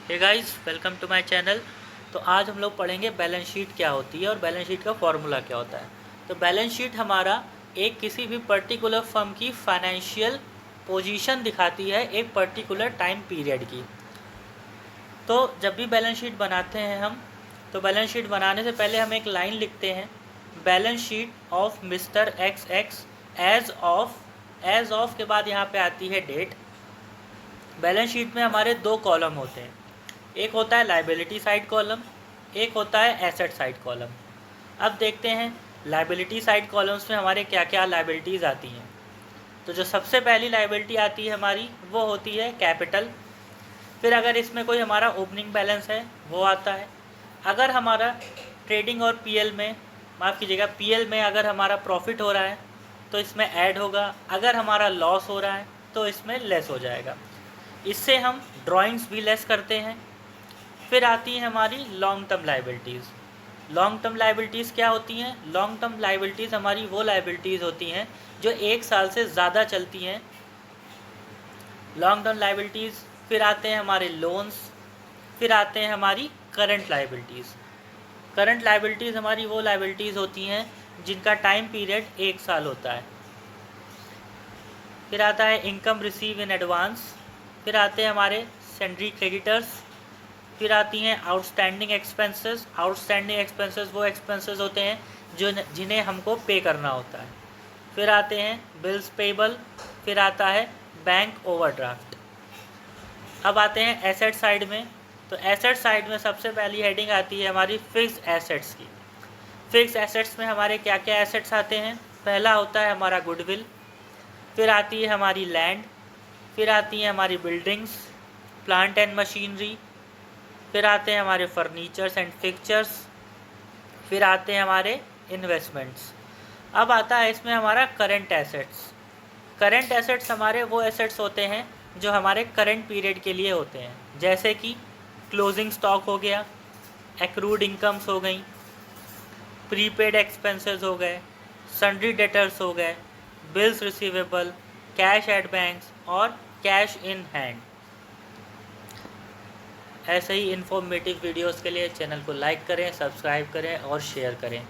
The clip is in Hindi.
Hey guys, welcome to my channel. तो आज हम लोग पढ़ेंगे बैलेंस शीट क्या होती है और बैलेंस शीट का फॉर्मूला क्या होता है। तो बैलेंस शीट हमारा एक किसी भी पर्टिकुलर फर्म की फाइनेंशियल पोजीशन दिखाती है एक पर्टिकुलर टाइम पीरियड की। तो जब भी बैलेंस शीट बनाते हैं हम, तो बैलेंस शीट बनाने से पहले हम एक लाइन लिखते हैं, balance sheet of mister X X as of के बाद यहाँ पे आती है डेट। बैलेंस शीट में हमारे दो कॉलम होते हैं, एक होता है लाइबिलिटी साइड कॉलम, एक होता है एसेट साइड कॉलम। अब देखते हैं लाइबिलिटी साइड कॉलम्स में हमारे क्या क्या लाइबिलिटीज़ आती हैं। तो जो सबसे पहली लाइबिलिटी आती है हमारी वो होती है कैपिटल। फिर अगर इसमें कोई हमारा ओपनिंग बैलेंस है वो आता है। अगर हमारा ट्रेडिंग और पीएल में, माफ़ कीजिएगा, पीएल में अगर हमारा प्रॉफिट हो रहा है तो इसमें ऐड होगा, अगर हमारा लॉस हो रहा है तो इसमें लेस हो जाएगा। इससे हम ड्राइंग्स भी लेस करते हैं। फिर आती है हमारी long term liabilities. Long term liabilities क्या होती हैं? लॉन्ग टर्म लाइबिलिटीज़ हमारी वो लाइबिलिटीज़ होती हैं जो एक साल से ज़्यादा चलती हैं, लॉन्ग टर्म लाइबिलिटीज़। फिर आते हैं हमारे लोन्स। फिर आते हैं हमारी करंट लाइबिलिटीज़। करंट लाइबिलिटीज़ हमारी वो लाइबिलिटीज़ होती हैं जिनका टाइम पीरियड एक साल होता है। फिर आता है इनकम रिसीव इन एडवांस। फिर आते हैं हमारे सेंड्री क्रेडिटर्स। फिर आती हैं आउटस्टैंडिंग एक्सपेंसेस। आउटस्टैंडिंग एक्सपेंसेस वो एक्सपेंसेस होते हैं जो जिन्हें हमको पे करना होता है। फिर आते हैं बिल्स पेबल। फिर आता है बैंक ओवरड्राफ्ट। अब आते हैं एसेट साइड में। तो एसेट साइड में सबसे पहली हेडिंग आती है हमारी फिक्स एसेट्स की। फिक्स एसेट्स में हमारे क्या क्या एसेट्स आते हैं? पहला होता है हमारा गुडविल। फिर आती है हमारी लैंड। फिर आती है हमारी बिल्डिंग्स, प्लांट एंड मशीनरी। फिर आते हैं हमारे फर्नीचर्स एंड फिक्चर्स। फिर आते हैं हमारे इन्वेस्टमेंट्स। अब आता है इसमें हमारा करंट एसेट्स। करंट एसेट्स हमारे वो एसेट्स होते हैं जो हमारे करंट पीरियड के लिए होते हैं, जैसे कि क्लोजिंग स्टॉक हो गया, एक्रूड इनकम्स हो गई, प्रीपेड एक्सपेंसेस हो गए, सन्ड्री डेटर्स हो गए, bills receivable, cash at banks और कैश इन हैंड। ऐसे ही इन्फॉर्मेटिव वीडियोस के लिए चैनल को लाइक करें, सब्सक्राइब करें और शेयर करें।